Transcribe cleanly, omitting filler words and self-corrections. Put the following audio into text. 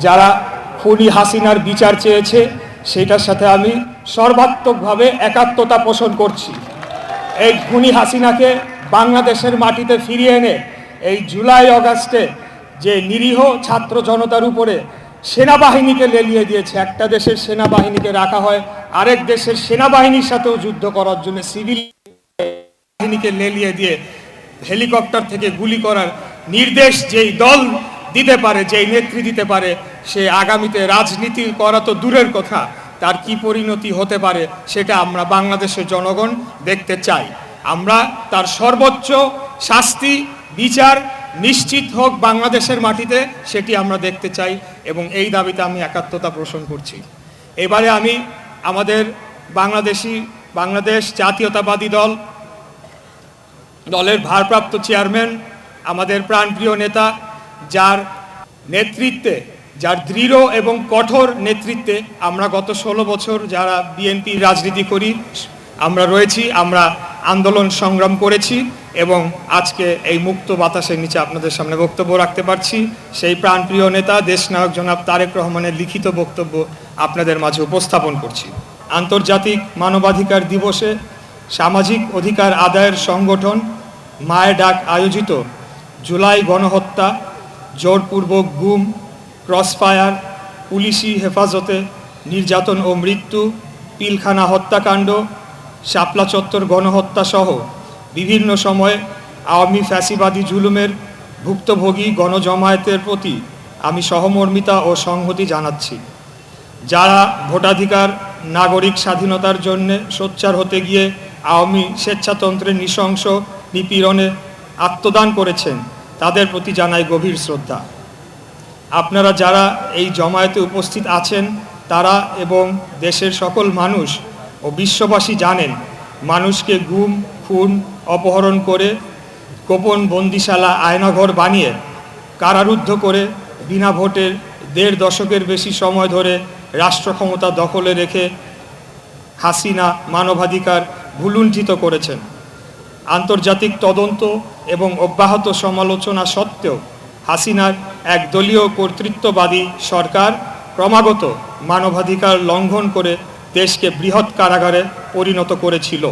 যারা খুনি হাসিনার বিচার চেয়েছে সেটার সাথে আমি সর্বাত্মকভাবে একাত্মতা পোষণ করছি। এই খুনি হাসিনাকে বাংলাদেশের মাটিতে ফিরিয়ে এনে এই জুলাই অগাস্টে যে নিরীহ ছাত্র জনতার উপরে সেনাবাহিনীকে লেলিয়ে দিয়েছে, একটা দেশের সেনাবাহিনীকে রাখা হয় আরেক দেশের সেনাবাহিনীর সাথেও যুদ্ধ করার জন্য, সিভিল বাহিনীকে লেলিয়ে দিয়ে হেলিকপ্টার থেকে গুলি করার নির্দেশ যেই দল দিতে পারে, যেই নেত্রী দিতে পারে, সে আগামীতে রাজনীতি করা তো দূরের কথা, তার কি পরিণতি হতে পারে সেটা আমরা বাংলাদেশের জনগণ দেখতে চাই। আমরা তার সর্বোচ্চ শাস্তি বিচার নিশ্চিত হোক বাংলাদেশের মাটিতে, সেটি আমরা দেখতে চাই এবং এই দাবিতে আমি একাত্মতা পোষণ করছি। এবারে আমি আমাদের বাংলাদেশ জাতীয়তাবাদী দলের ভারপ্রাপ্ত চেয়ারম্যান, আমাদের প্রাণপ্রিয় নেতা, যার নেতৃত্বে, যার দৃঢ় এবং কঠোর নেতৃত্বে আমরা গত 16 বছর যারা বিএনপি রাজনীতি করি আমরা রয়েছি, আমরা আন্দোলন সংগ্রাম করেছি এবং আজকে এই মুক্ত বাতাসের নিচে আপনাদের সামনে বক্তব্য রাখতে পারছি। সেই প্রাণপ্রিয় নেতা দেশনায়ক জনাব তারেক রহমানের লিখিত বক্তব্য আপনাদের মাঝে উপস্থাপন করছি। আন্তর্জাতিক মানবাধিকার দিবসে সামাজিক অধিকার আদায়ের সংগঠন মায়ের ডাক আয়োজিত জুলাই গণহত্যা, জোরপূর্বক গুম, ক্রসফায়ার, পুলিশি হেফাজতে নির্যাতন ও মৃত্যু, পিলখানা হত্যাকাণ্ড, শাপলা চত্বর গণহত্যা সহ বিভিন্ন সময়ে আওয়ামী ফ্যাসিবাদী জুলুমের ভুক্তভোগী গণজমায়েতের প্রতি আমি সহমর্মিতা ও সংহতি জানাচ্ছি। যারা ভোটাধিকার, নাগরিক স্বাধীনতার জন্য সোচ্চার হতে গিয়ে আওয়ামী স্বেচ্ছাতন্ত্রের নৃশংস নিপীড়নে আত্মদান করেছেন, তাদের প্রতি জানাই গভীর শ্রদ্ধা। আপনারা যারা এই জমায়েতে উপস্থিত আছেন তারা এবং দেশের সকল মানুষ ও বিশ্ববাসী জানেন, মানুষকে গুম, খুন, অপহরণ করে গোপন বন্দিশালা, আয়নাঘর বানিয়ে কারারুদ্ধ করে বিনা ভোটের 1.5 দশকের বেশি সময় ধরে রাষ্ট্র ক্ষমতা দখলে রেখে হাসিনা মানবাধিকার ভুলুণ্ঠিত করেছেন। আন্তর্জাতিক তদন্ত এবং অব্যাহত সমালোচনা সত্ত্বেও হাসিনার একদলীয় কর্তৃত্ববাদী সরকার ক্রমাগত মানবাধিকার লঙ্ঘন করে দেশকে বৃহৎ কারাগারে পরিণত করেছিল।